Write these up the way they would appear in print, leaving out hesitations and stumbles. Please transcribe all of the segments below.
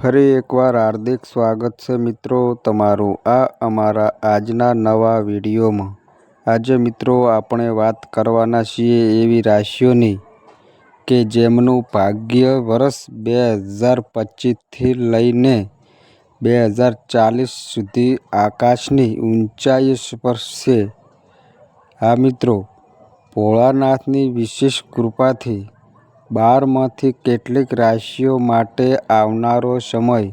ફરી એકવાર હાર્દિક સ્વાગત છે મિત્રો તમારું આ અમારા આજના નવા વિડીયોમાં। આજે મિત્રો આપણે વાત કરવાના છીએ એવી રાશિઓની કે જેમનું ભાગ્ય વર્ષ 2025થી લઈને 2040 સુધી આકાશની ઊંચાઈએ સ્પર્શશે। હા મિત્રો, ભોળાનાથની વિશેષ કૃપાથી 12માંથી કેટલીક રાશિઓ માટે આવનારો સમય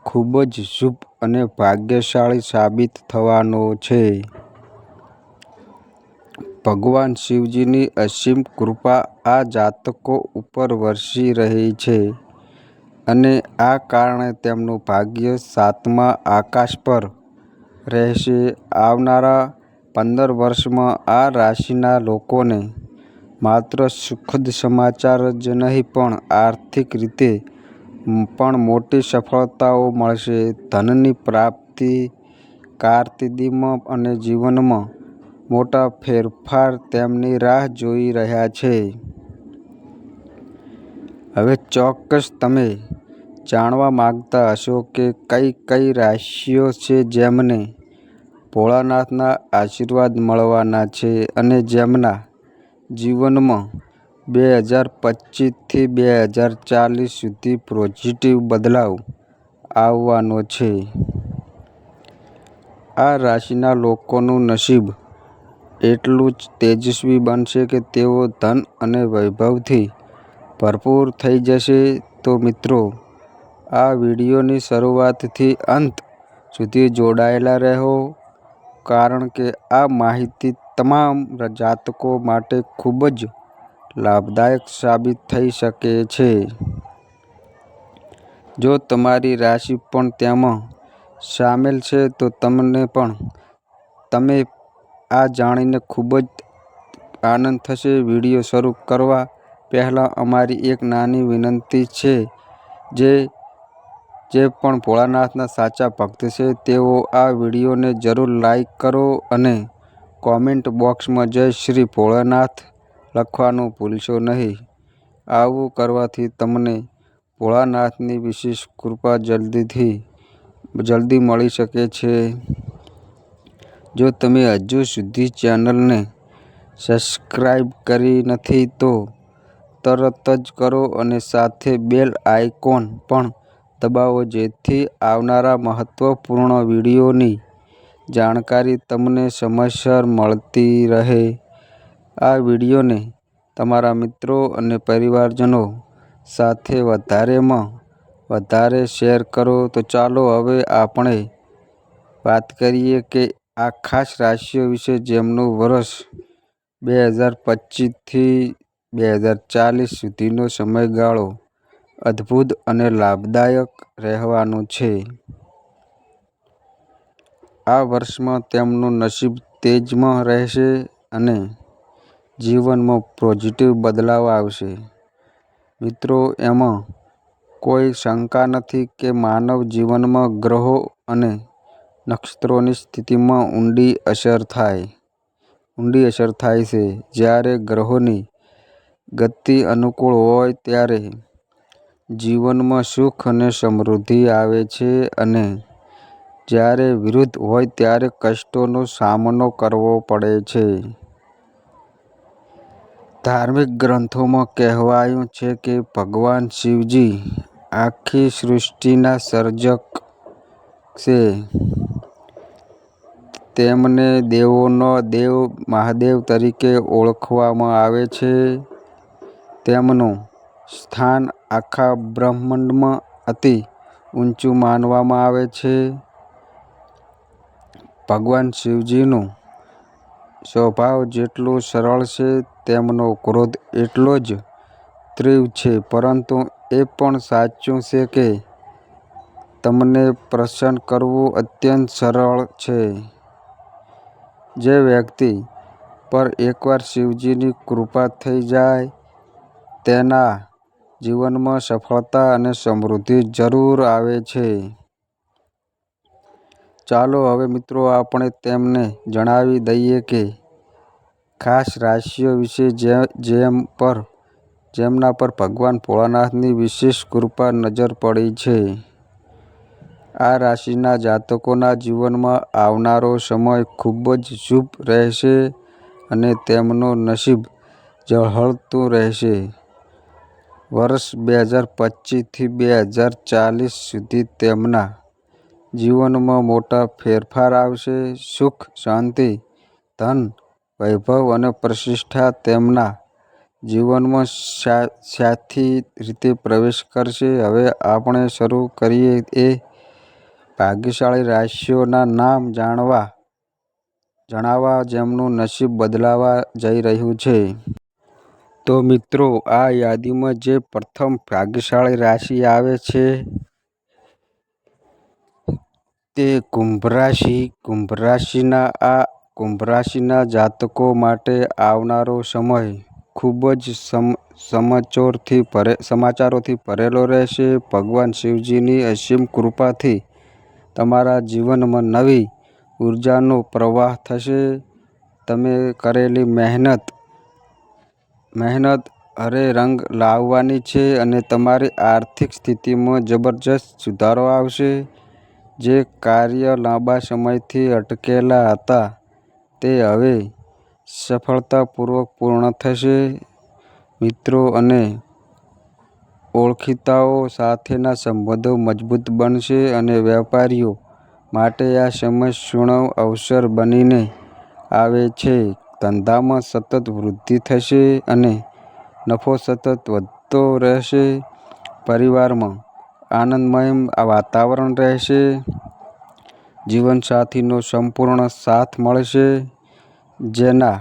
ખૂબ જ શુભ અને ભાગ્યશાળી સાબિત થવાનો છે। ભગવાન શિવજીની અસીમ કૃપા આ જાતકો ઉપર વરસી રહી છે અને આ કારણે તેમનું ભાગ્ય 7મા આકાશ પર રહેશે। આવનારા 15 વર્ષમાં આ રાશિના લોકોને માત્ર સુખદ સમાચાર જ નહીં પણ આર્થિક રીતે પણ મોટી સફળતાઓ મળશે। ધનની પ્રાપ્તિ, કારકિર્દીમાં અને જીવનમાં મોટા ફેરફાર તેમની રાહ જોઈ રહ્યા છે। હવે ચોક્કસ તમે જાણવા માંગતા હશો કે કઈ કઈ રાશિઓ છે જેમને ભોળાનાથના આશીર્વાદ મળવાના છે અને જેમના જીવનમાં 2025થી 2040 સુધી પોઝિટિવ બદલાવ આવવાનો છે। આ રાશિના લોકોનું નસીબ એટલું જ તેજસ્વી બનશે કે તેઓ ધન અને વૈભવથી ભરપૂર થઈ જશે। તો મિત્રો, આ વિડીયોની શરૂઆતથી અંત સુધી જોડાયેલા રહો, કારણ કે આ માહિતી તમામ જાતકો માટે ખૂબ જ લાભદાયક સાબિત થઈ શકે છે। જો તમારી રાશિ પણ તેમાં સામેલ છે તો તમે આ જાણીને ખૂબ જ આનંદ થશે। વિડીયો શરૂ કરવા પહેલાં અમારી એક નાની વિનંતી છે, જે પણ ભોળાનાથના સાચા ભક્ત છે તેઓ આ વિડીયોને જરૂર લાઈક કરો અને કોમેન્ટ બોક્સમાં જય શ્રી ભોળાનાથ લખવાનું ભૂલશો નહીં। આવું કરવાથી તમને ભોળાનાથની વિશેષ કૃપા જલ્દી મળી શકે છે। જો તમે હજુ સુધી ચેનલને સબસ્ક્રાઇબ કરી નથી તો તરત જ કરો અને સાથે બેલ આઇકોન પણ દબાવો, જેથી આવનારા મહત્વપૂર્ણ વિડીયોની જાણકારી તમને સમયસર મળતી રહે। આ વિડીયોને તમારા મિત્રો અને પરિવારજનો સાથે વધારેમાં વધારે શેર કરો। તો ચાલો હવે આપણે વાત કરીએ કે આ ખાસ રાશિઓ વિશે જેમનું વર્ષ 2025થી 2040 સુધીનો સમયગાળો અદ્ભુત અને લાભદાયક રહેવાનો છે। આ વર્ષમાં તેમનું નસીબ તેજમાં રહેશે અને જીવનમાં પોઝિટિવ બદલાવ આવશે। મિત્રો, એમાં કોઈ શંકા નથી કે માનવ જીવનમાં ગ્રહો અને નક્ષત્રોની સ્થિતિમાં ઊંડી અસર થાય છે। જ્યારે ગ્રહોની ગતિ અનુકૂળ હોય ત્યારે જીવનમાં સુખ અને સમૃદ્ધિ આવે છે અને જ્યારે વિરુદ્ધ હોય ત્યારે કષ્ટોનો સામનો કરવો પડે છે। ધાર્મિક ગ્રંથોમાં કહેવાયું છે કે ભગવાન શિવજી આખી સૃષ્ટિના સર્જક છે। તેમને દેવોનો દેવ મહાદેવ તરીકે ઓળખવામાં આવે છે। તેમનું સ્થાન આખા બ્રહ્માંડમાં અતિ ઊંચું માનવામાં આવે છે। ભગવાન શિવજીનો સ્વભાવ જેટલો સરળ છે તેમનો ક્રોધ એટલો જ તીવ્ર છે, પરંતુ એ પણ સાચું છે કે તેમને પ્રસન્ન કરવું અત્યંત સરળ છે। જે વ્યક્તિ પર એકવાર શિવજીની કૃપા થઈ જાય તેના જીવનમાં સફળતા અને સમૃદ્ધિ જરૂર આવે છે। ચાલો હવે મિત્રો આપણે તેમને જણાવી દઈએ કે ખાસ રાશિઓ વિશે જેમના પર ભગવાન ભોળાનાથની વિશેષ કૃપા નજર પડી છે। આ રાશિના જાતકોના જીવનમાં આવનારો સમય ખૂબ જ શુભ રહેશે અને તેમનું નસીબ ઝળહળતું રહેશે. વર્ષ 2025થી 2040 સુધી તેમના જીવનમાં મોટા ફેરફાર આવશે. સુખ, શાંતિ, ધન, વૈભવ અને પ્રતિષ્ઠા તેમના જીવનમાં સાથી રીતે પ્રવેશ કરશે. હવે આપણે શરૂ કરીએ એ ભાગ્યશાળી રાશિઓના નામ જણાવવા જેમનું નસીબ બદલાવા જઈ રહ્યું છે. તો મિત્રો, આ યાદીમાં જે પ્રથમ ભાગ્યશાળી રાશિ આવે છે તે કુંભ રાશિ. કુંભ રાશિના જાતકો માટે આવનારો સમય ખૂબ જ સમાચારોથી ભરેલો રહેશે. ભગવાન શિવજીની અસીમ કૃપાથી તમારા જીવનમાં નવી ઉર્જાનો પ્રવાહ થશે. તમે કરેલી મહેનત હવે રંગ લાવવાની છે અને તમારી આર્થિક સ્થિતિમાં જબરજસ્ત સુધારો આવશે. જે કાર્ય લાંબા સમયથી અટકેલા હતા તે હવે સફળતાપૂર્વક પૂર્ણ થશે. મિત્રો અને ઓળખીતાઓ સાથેના સંબંધો મજબૂત બનશે અને વેપારીઓ માટે આ સમય સુવર્ણ અવસર બનીને આવે છે. ધંધામાં સતત વૃદ્ધિ થશે અને નફો સતત વધતો રહેશે. પરિવારમાં આનંદમય વાતાવરણ રહેશે. જીવનસાથીનો સંપૂર્ણ સાથ મળશે, જેના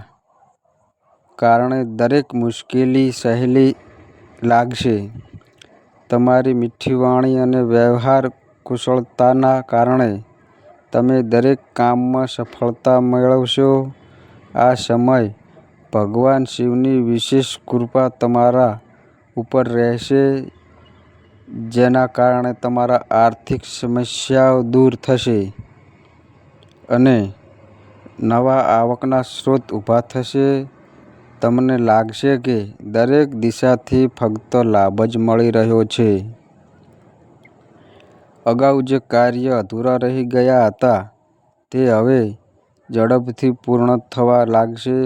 કારણે દરેક મુશ્કેલી સહેલી લાગશે. તમારી મીઠી વાણી અને વ્યવહાર કુશળતાના કારણે તમે દરેક કામમાં સફળતા મેળવશો. આ સમય ભગવાન શિવની વિશેષ કૃપા તમારા ઉપર રહેશે, જેના કારણે તમારા આર્થિક સમસ્યાઓ દૂર થશે અને નવા આવકના સ્ત્રોત ઊભા થશે. તમને લાગશે કે દરેક દિશાથી ફક્ત લાભ જ મળી રહ્યો છે. અગાઉ જે કાર્ય અધૂરા રહી ગયા હતા તે હવે ઝડપથી પૂર્ણ થવા લાગશે.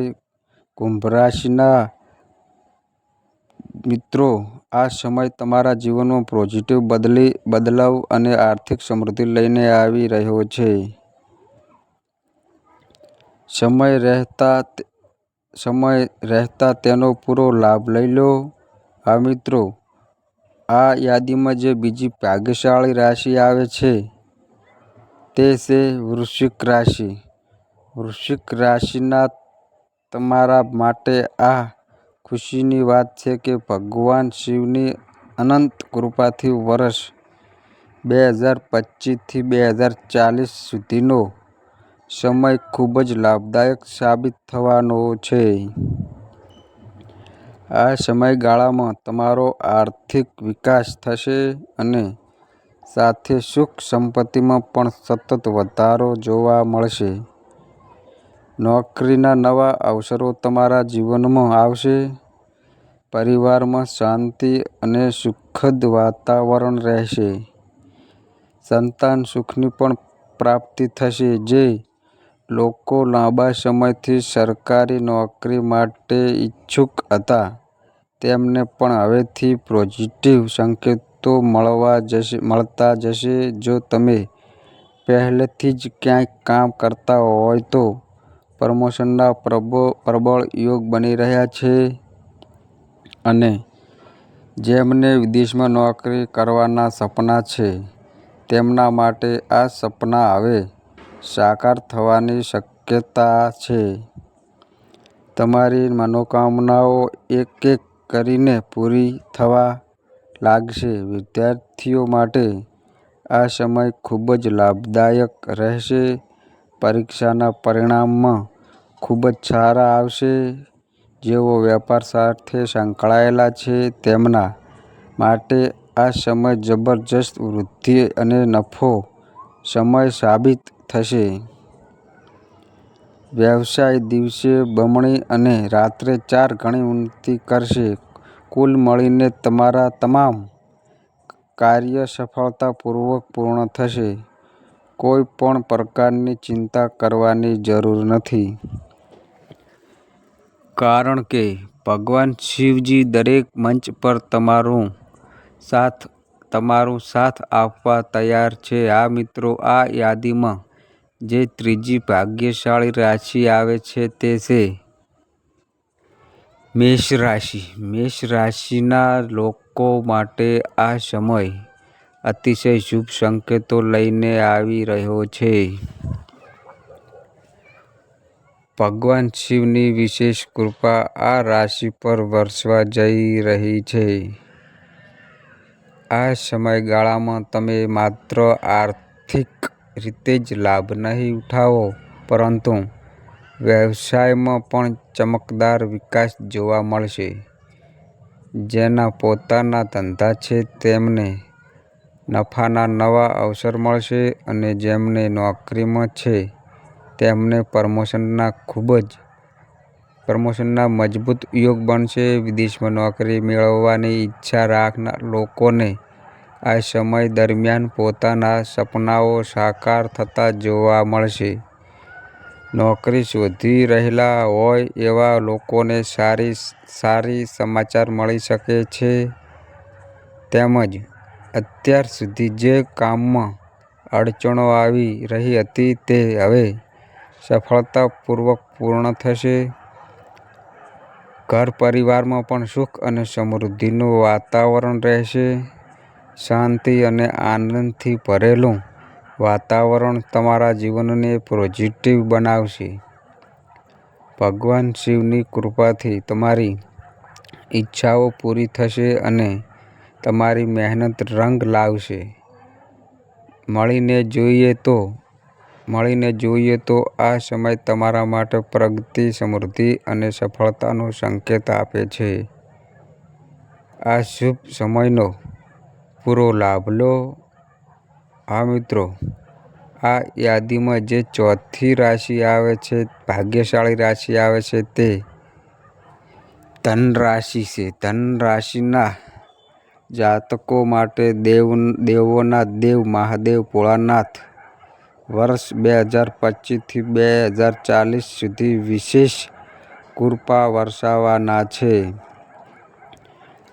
કુંભ રાશિના મિત્રો, આ સમય તમારા જીવનમાં પોઝિટિવ બદલાવ અને આર્થિક સમૃદ્ધિ લઈને આવી રહ્યો છે. સમય રહેતા તેનો પૂરો લાભ લઈ લો. હા મિત્રો, આ યાદીમાં જે બીજી ભાગ્યશાળી રાશિ આવે છે તે છે વૃશ્ચિક રાશિ. વૃશ્ચિક રાશિના તમારા માટે આ ખુશીની વાત છે કે ભગવાન શિવની અનંત કૃપાથી વર્ષ 2025થી 2040 સુધીનો સમય ખૂબ જ લાભદાયક સાબિત થવાનો છે. આ સમયગાળામાં તમારો આર્થિક વિકાસ થશે અને સાથે સુખ સંપત્તિમાં પણ સતત વધારો જોવા મળશે. નોકરીના નવા અવસરો તમારા જીવનમાં આવશે. પરિવારમાં શાંતિ અને સુખદ વાતાવરણ રહેશે. સંતાન સુખની પણ પ્રાપ્તિ થશે. જે લોકો લાંબા સમયથી સરકારી નોકરી માટે ઈચ્છુક હતા તેમને પણ હવેથી પોઝિટિવ સંકેતો મળતા જશે. જો તમે પહેલેથી જ ક્યાંય કામ કરતા હોય તો પ્રમોશનના પ્રબળ યોગ બની રહ્યા છે અને જેમને વિદેશમાં નોકરી કરવાના સપના છે તેમના માટે આ સપના હવે સાકાર થવાની શક્યતા છે. તમારી મનોકામનાઓ એક એક કરીને પૂરી થવા લાગશે. વિદ્યાર્થીઓ માટે આ સમય ખૂબ જ લાભદાયક રહેશે. પરીક્ષાના પરિણામમાં ખૂબ જ સારા આવશે. જેઓ વેપાર સાથે સંકળાયેલા છે તેમના માટે આ સમય જબરજસ્ત વૃદ્ધિ અને નફો સમય સાબિત થશે. વ્યવસાય દિવસે બમણી અને રાત્રે 4 ગણી ઉન્નતિ કરશે. કુલ મળીને તમારા તમામ કાર્ય સફળતાપૂર્વક પૂર્ણ થશે. કોઈ પણ પ્રકારની ચિંતા કરવાની જરૂર નથી. કારણ કે ભગવાન શિવજી દરેક મંચ પર તમારું સાથ આપવા તૈયાર છે. આ મિત્રો, આ યાદીમાં જે ત્રીજી ભાગ્યશાળી રાશિ આવે છે તે છે મેષ રાશિ. મેષ રાશિના લોકો માટે આ સમય અતિશય શુભ સંકેતો લઈને આવી રહ્યો છે. ભગવાન શિવની વિશેષ કૃપા આ રાશિ પર વરસવા જઈ રહી છે. આ સમયગાળામાં તમે માત્ર આર્થિક રીતે જ લાભ નહીં ઉઠાવો, પરંતુ વ્યવસાયમાં પણ ચમકદાર વિકાસ જોવા મળશે. જેના પોતાના ધંધા છે તેમને નફાના નવા અવસર મળશે અને જેમને નોકરીમાં છે તેમને પ્રમોશનના મજબૂત યોગ બનશે. વિદેશમાં નોકરી મેળવવાની ઈચ્છા રાખનાર લોકોને આ સમય દરમિયાન પોતાના સપનાઓ સાકાર થતા જોવા મળશે. નોકરી શોધી રહેલા હોય એવા લોકોને સારી સમાચાર મળી શકે છે. તેમજ અત્યાર સુધી જે કામમાં અડચણો આવી રહી હતી તે હવે સફળતાપૂર્વક પૂર્ણ થશે. ઘર પરિવારમાં પણ સુખ અને સમૃદ્ધિનું વાતાવરણ રહેશે. શાંતિ અને આનંદથી ભરેલું વાતાવરણ તમારા જીવનને પોઝિટિવ બનાવશે. ભગવાન શિવની કૃપાથી તમારી ઈચ્છાઓ પૂરી થશે અને તમારી મહેનત રંગ લાવશે. મળીને જોઈએ તો આ સમય તમારા માટે પ્રગતિ, સમૃદ્ધિ અને સફળતાનો સંકેત આપે છે. આ શુભ સમયનો પૂરો લાભ લો. હા મિત્રો, આ યાદીમાં જે ચોથી રાશિ આવે છે, ભાગ્યશાળી રાશિ આવે છે તે ધન રાશિ છે. ધન રાશિના જાતકો માટે દેવોના દેવ મહાદેવ ભોળાનાથ વર્ષ 2025થી 2040 સુધી વિશેષ કૃપા વરસાવવાના છે.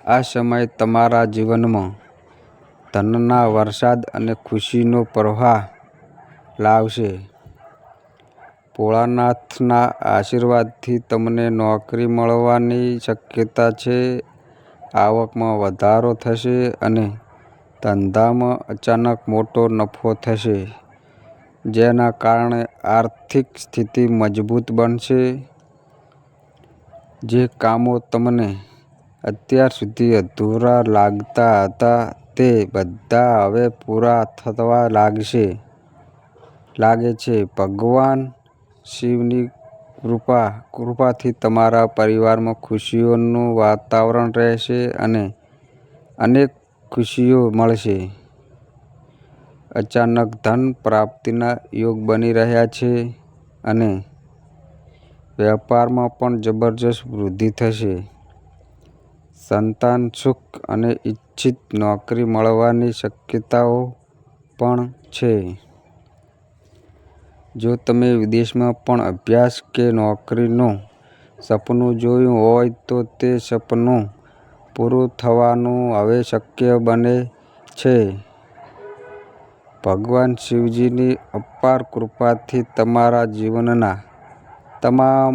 આ સમય તમારા જીવનમાં ધનના વરસાદ અને ખુશીનો પ્રવાહ લાવશે. ભોળાનાથના આશીર્વાદથી તમને નોકરી મળવાની શક્યતા છે. આવકમાં વધારો થશે અને ધંધામાં અચાનક મોટો નફો થશે. જેના કારણે આર્થિક સ્થિતિ મજબૂત બનશે. જે કામો તમને અત્યાર સુધી અધૂરા લાગતા હતા તે બધા હવે પૂરા થવા લાગે છે. ભગવાન શિવની કૃપાથી તમારા પરિવારમાં ખુશીઓનું વાતાવરણ રહેશે અને અનેક ખુશીઓ મળશે. અચાનક ધન પ્રાપ્તિના યોગ બની રહ્યા છે અને વેપારમાં પણ જબરજસ્ત વૃદ્ધિ થશે. સંતાન સુખ અને ઈચ્છિત નોકરી મળવાની શક્યતાઓ પણ છે. જો તમે વિદેશમાં પણ અભ્યાસ કે નોકરીનું સપનું જોયું હોય તો તે સપનું પૂરું થવાનું હવે શક્ય બને છે. ભગવાન શિવજીની અપાર કૃપાથી તમારા જીવનના તમામ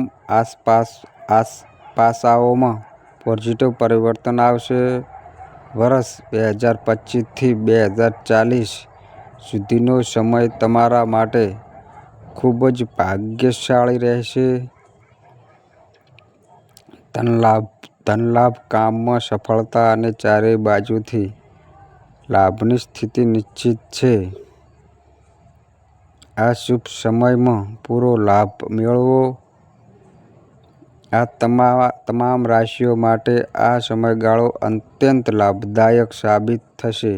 પાસાઓમાં પોઝિટિવ પરિવર્તન આવશે. વર્ષ 2025થી 2040 સુધીનો સમય તમારા માટે ખૂબ જ ભાગ્યશાળી રહેશે. ધનલાભ, કામમાં સફળતા અને ચારે બાજુથી લાભની સ્થિતિ નિશ્ચિત છે. આ શુભ સમયમાં પૂરો લાભ મેળવો. આ તમામ રાશિઓ માટે આ સમયગાળો અત્યંત લાભદાયક સાબિત થશે.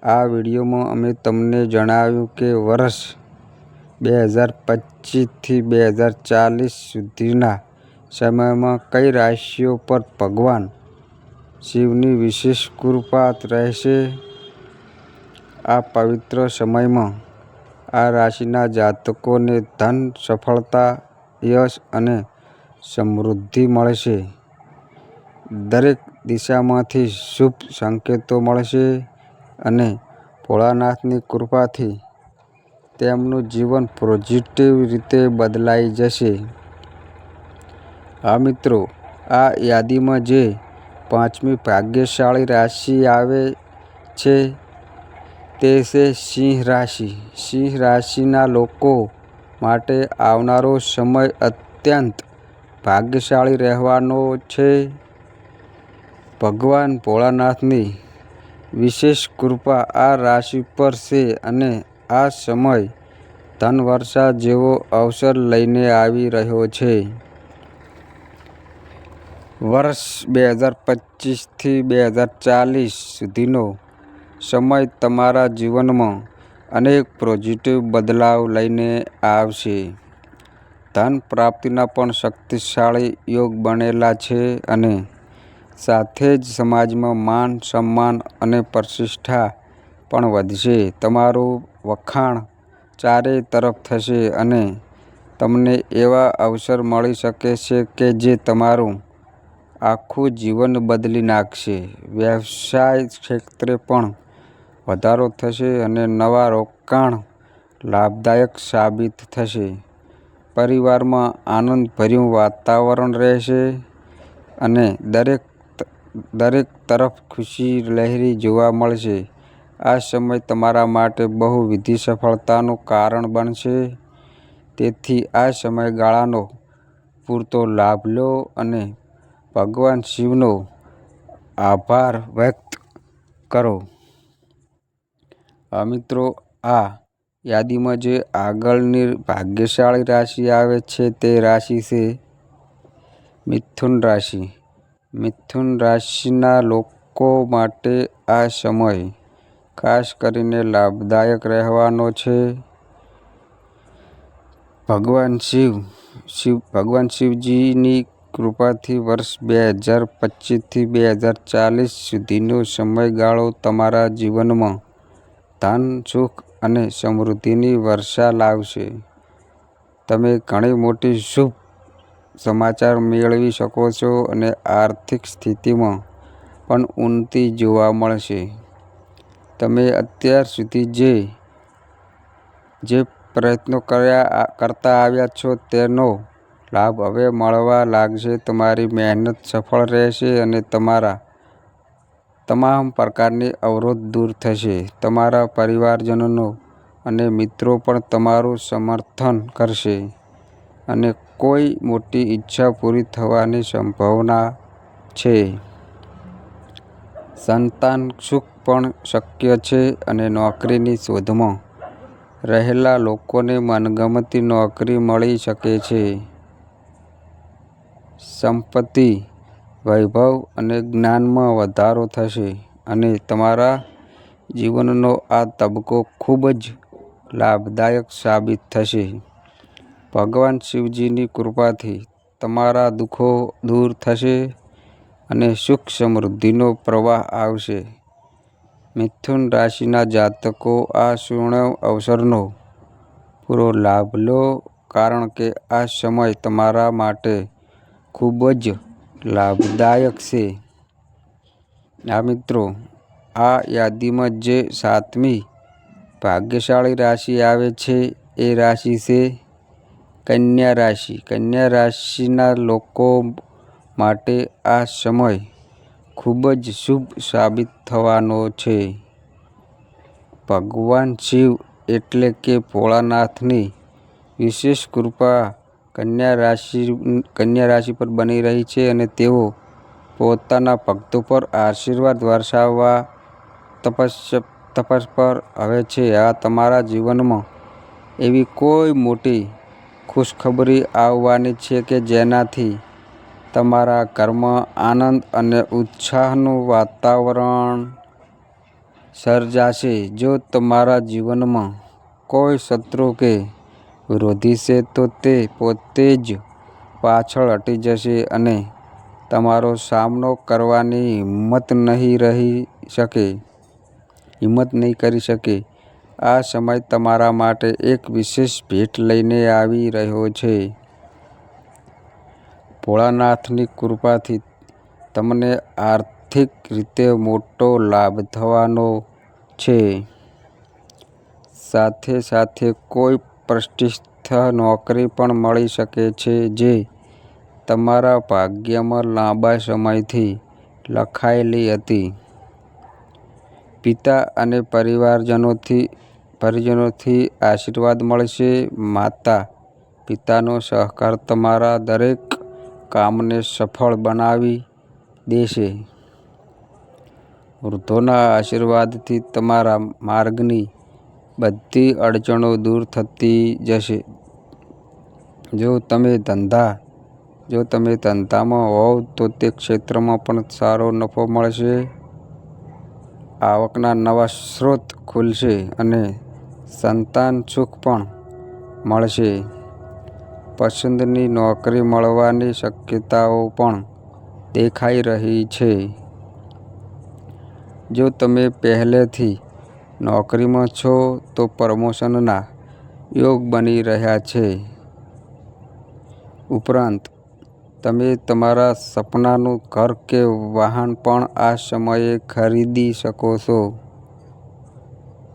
આ વિડીયોમાં અમે તમને જણાવ્યું કે વર્ષ 2025થી 2040 સુધીના સમયમાં કઈ રાશિઓ પર ભગવાન શિવની વિશેષ કૃપા રહેશે. આ પવિત્ર સમયમાં આ રાશિના જાતકોને ધન, સફળતા, યશ અને સમૃદ્ધિ મળશે. દરેક દિશામાંથી શુભ સંકેતો મળશે અને ભોળાનાથની કૃપાથી તેમનું જીવન પોઝિટિવ રીતે બદલાઈ જશે. હા મિત્રો, આ યાદીમાં જે 5મી ભાગ્યશાળી રાશિ આવે છે તે છે સિંહ રાશિ. સિંહ રાશિના લોકો માટે આવનારો સમય અત્યંત ભાગ્યશાળી રહેવાનો છે. ભગવાન ભોળાનાથની વિશેષ કૃપા આ રાશિ પર છે અને આ સમય ધનવર્ષા જેવો અવસર લઈને આવી રહ્યો છે. વર્ષ 2025થી 2040 સુધીનો સમય તમારા જીવનમાં અનેક પોઝિટિવ બદલાવ લઈને આવશે. ધન પ્રાપ્તિના પણ શક્તિશાળી યોગ બનેલા છે અને સાથે જ સમાજમાં માન, સન્માન અને પ્રતિષ્ઠા પણ વધશે. તમારું વખાણ ચારે તરફ થશે અને તમને એવા અવસર મળી શકે છે કે જે તમારું આખું જીવન બદલી નાખશે. વ્યવસાય ક્ષેત્રે પણ વધારો થશે અને નવા રોકાણ લાભદાયક સાબિત થશે. પરિવારમાં આનંદભર્યું વાતાવરણ રહેશે અને દરેક તરફ ખુશી લહેરી જોવા મળશે. આ સમય તમારા માટે બહુવિધ સફળતાનું કારણ બનશે. તેથી આ સમયગાળાનો પૂરતો લાભ લો અને ભગવાન શિવનો આભાર વ્યક્ત કરો. હા મિત્રો, આ યાદીમાં જે આગળની ભાગ્યશાળી રાશિ આવે છે તે રાશિ છે મિથુન રાશિ. મિથુન રાશિના લોકો માટે આ સમય ખાસ કરીને લાભદાયક રહેવાનો છે. ભગવાન શિવજીની કૃપાથી વર્ષ 2025થી 2040 સુધીનો સમયગાળો તમારા જીવનમાં ધન, સુખ અને સમૃદ્ધિની વર્ષા લાવશે. તમે ઘણી મોટી શુભ સમાચાર મેળવી શકો છો અને આર્થિક સ્થિતિમાં પણ ઉન્નતિ જોવા મળશે. તમે અત્યાર સુધી જે પ્રયત્નો કરતા આવ્યા છો તેનો લાભ હવે મળવા લાગશે. તમારી મહેનત સફળ રહેશે અને તમારા તમામ પ્રકારની અવરોધ દૂર થશે. તમારા પરિવારજનો અને મિત્રો પણ તમારું સમર્થન કરશે અને કોઈ મોટી ઈચ્છા પૂરી થવાની સંભાવના છે. સંતાન સુખ પણ શક્ય છે અને નોકરીની શોધમાં રહેલા લોકોને મનગમતી નોકરી મળી શકે છે. સંપત્તિ, વૈભવ અને જ્ઞાનમાં વધારો થશે અને તમારા જીવનનો આ તબક્કો ખૂબ જ લાભદાયક સાબિત થશે. ભગવાન શિવજીની કૃપાથી તમારા દુઃખો દૂર થશે અને સુખ સમૃદ્ધિનો પ્રવાહ આવશે. મિથુન રાશિના જાતકો આ સુવર્ણ અવસરનો પૂરો લાભ લો કારણ કે આ સમય તમારા માટે ખૂબ જ લાભદાયક છે. આ મિત્રો, આ યાદીમાં જે 7મી ભાગ્યશાળી રાશિ આવે છે એ રાશિ છે કન્યા રાશિ. કન્યા રાશિના લોકો માટે આ સમય ખૂબ જ શુભ સાબિત થવાનો છે. ભગવાન શિવ એટલે કે ભોળાનાથની વિશેષ કૃપા કન્યા રાશિ પર બની રહી છે અને તેઓ પોતાના ભક્તો પર આશીર્વાદ વર્ષાવવા તપસ્યા પર હવે છે. આ તમારા જીવનમાં એવી કોઈ મોટી ખુશખબરી આવવાની છે કે જેનાથી તમારા ઘરમાં આનંદ અને ઉત્સાહનું વાતાવરણ સર્જાશે. જો તમારા જીવનમાં કોઈ શત્રુ કે વિરોધી છે તો તે પોતે જ પાછળ હટી જશે અને તમારો સામનો કરવાની હિંમત નહીં કરી શકે. આ સમય તમારા માટે એક વિશેષ ભેટ લઈને આવી રહ્યો છે. ભોળાનાથની કૃપાથી તમને આર્થિક રીતે મોટો લાભ થવાનો છે. સાથે સાથે કોઈ પ્રતિષ્ઠિત નોકરી પણ મળી શકે છે જે તમારા ભાગ્યમાં લાંબા સમયથી લખાયેલી હતી. પિતા અને પરિજનોથી આશીર્વાદ મળશે. માતા પિતાનો સહકાર તમારા દરેક કામને સફળ બનાવી દેશે. વૃદ્ધોના આશીર્વાદથી તમારા માર્ગની બધી અડચણો દૂર થતી જશે. જો તમે ધંધામાં હોવ તો તે ક્ષેત્રમાં પણ સારો નફો મળશે. આવકના નવા સ્ત્રોત ખુલશે અને સંતાન સુખ પણ મળશે. પસંદની નોકરી મળવાની શક્યતાઓ પણ દેખાઈ રહી છે. જો તમે પહેલેથી નોકરીમાં છો તો પ્રમોશનના યોગ બની રહ્યા છે. ઉપરાંત તમે તમારા સપનાનું ઘર કે વાહન પણ આ સમયે ખરીદી શકો છો.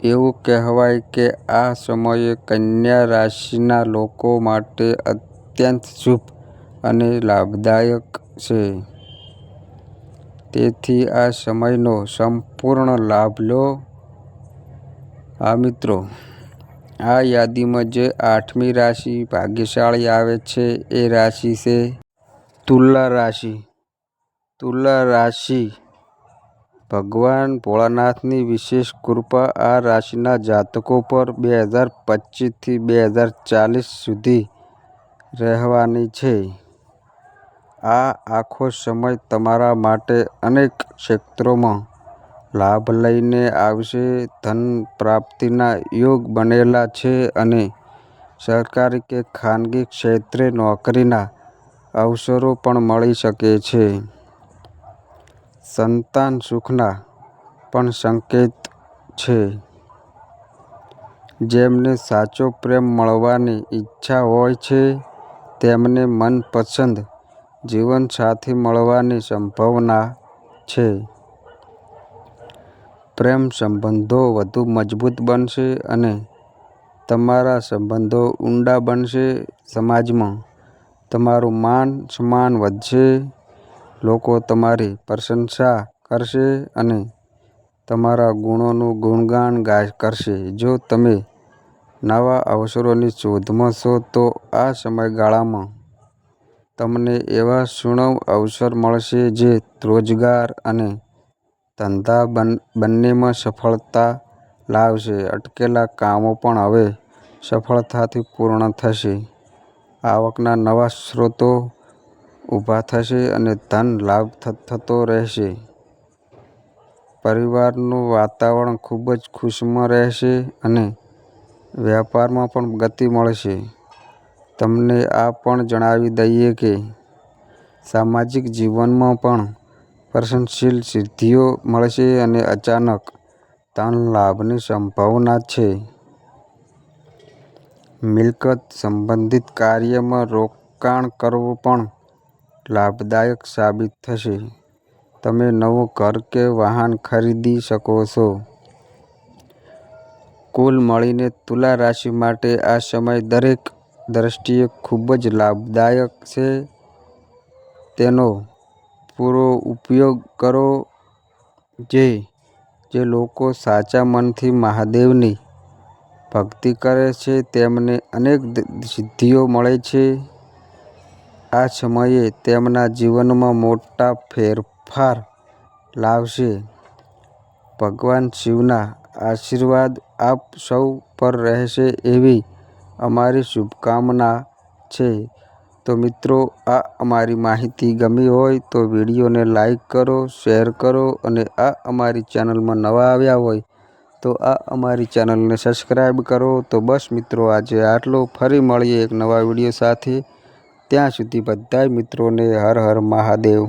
એવું કહેવાય કે આ સમય કન્યા રાશિના લોકો માટે અત્યંત શુભ અને લાભદાયક છે. તેથી આ સમયનો સંપૂર્ણ લાભ લો. હા મિત્રો, આ યાદીમાં જે 8મી રાશિ ભાગ્યશાળી આવે છે એ રાશિ છે તુલા રાશિ. તુલા રાશિ ભગવાન ભોળાનાથની વિશેષ કૃપા આ રાશિના જાતકો પર 2025થી 2040 સુધી રહેવાની છે. આ આખો સમય તમારા માટે અનેક ક્ષેત્રોમાં લાભ લઈને આવશે. ધન પ્રાપ્તિના યોગ બનેલા છે અને સરકારી કે ખાનગી ક્ષેત્રે નોકરીના અવસરો પણ મળી શકે છે. સંતાન સુખના પણ સંકેત છે. જેમને સાચો પ્રેમ મળવાની ઈચ્છા હોય છે તેમને મનપસંદ જીવનસાથી મળવાની સંભાવના છે. પ્રેમ સંબંધો વધુ મજબૂત બનશે અને તમારા સંબંધો ઊંડા બનશે. સમાજમાં તમારું માન સન્માન વધશે. લોકો તમારી પ્રશંસા કરશે અને તમારા ગુણોનું ગુણગાન કરશે. જો તમે નવા અવસરોની શોધમાં છો તો આ સમયગાળામાં તમને એવા સુવર્ણ અવસર મળશે જે રોજગાર અને ધંધા બંનેમાં સફળતા લાવશે. અટકેલા કામો પણ હવે સફળતાથી પૂર્ણ થશે. આવકના નવા સ્ત્રોતો ઊભા થશે અને ધન લાભ થતો રહેશે. પરિવારનું વાતાવરણ ખૂબ જ ખુશનુમા રહેશે અને વ્યાપારમાં પણ ગતિ મળશે. તમને આ પણ જણાવી દઈએ કે સામાજિક જીવનમાં પણ પ્રશંસનીય સિદ્ધિઓ મળશે અને અચાનક ધન લાભની સંભાવના છે. મિલકત સંબંધિત કાર્યમાં રોકાણ કરવું પણ લાભદાયક સાબિત થશે. તમે નવું ઘર કે વાહન ખરીદી શકો છો. કુલ મળીને તુલા રાશિ માટે આ સમય દરેક દ્રષ્ટિએ ખૂબ જ લાભદાયક છે. તેનો પૂરો ઉપયોગ કરો. જે લોકો સાચા મનથી મહાદેવની ભક્તિ કરે છે તેમને અનેક સિદ્ધિઓ મળે છે. આ સમયે તેમના જીવનમાં મોટા ફેરફાર લાવશે. ભગવાન શિવના આશીર્વાદ આપ સૌ પર રહેશે એવી અમારી શુભકામના છે. તો મિત્રો, આ અમારી માહિતી ગમી હોય તો વિડીયોને લાઈક કરો, શેર કરો અને આ અમારી ચેનલમાં નવા આવ્યા હોય તો આ અમારી ચેનલને સબસ્ક્રાઈબ કરો. તો બસ મિત્રો, આજે આટલું. ફરી મળીએ એક નવા વિડીયો સાથે. ત્યાં સુધી બધાય મિત્રોને હર હર મહાદેવ.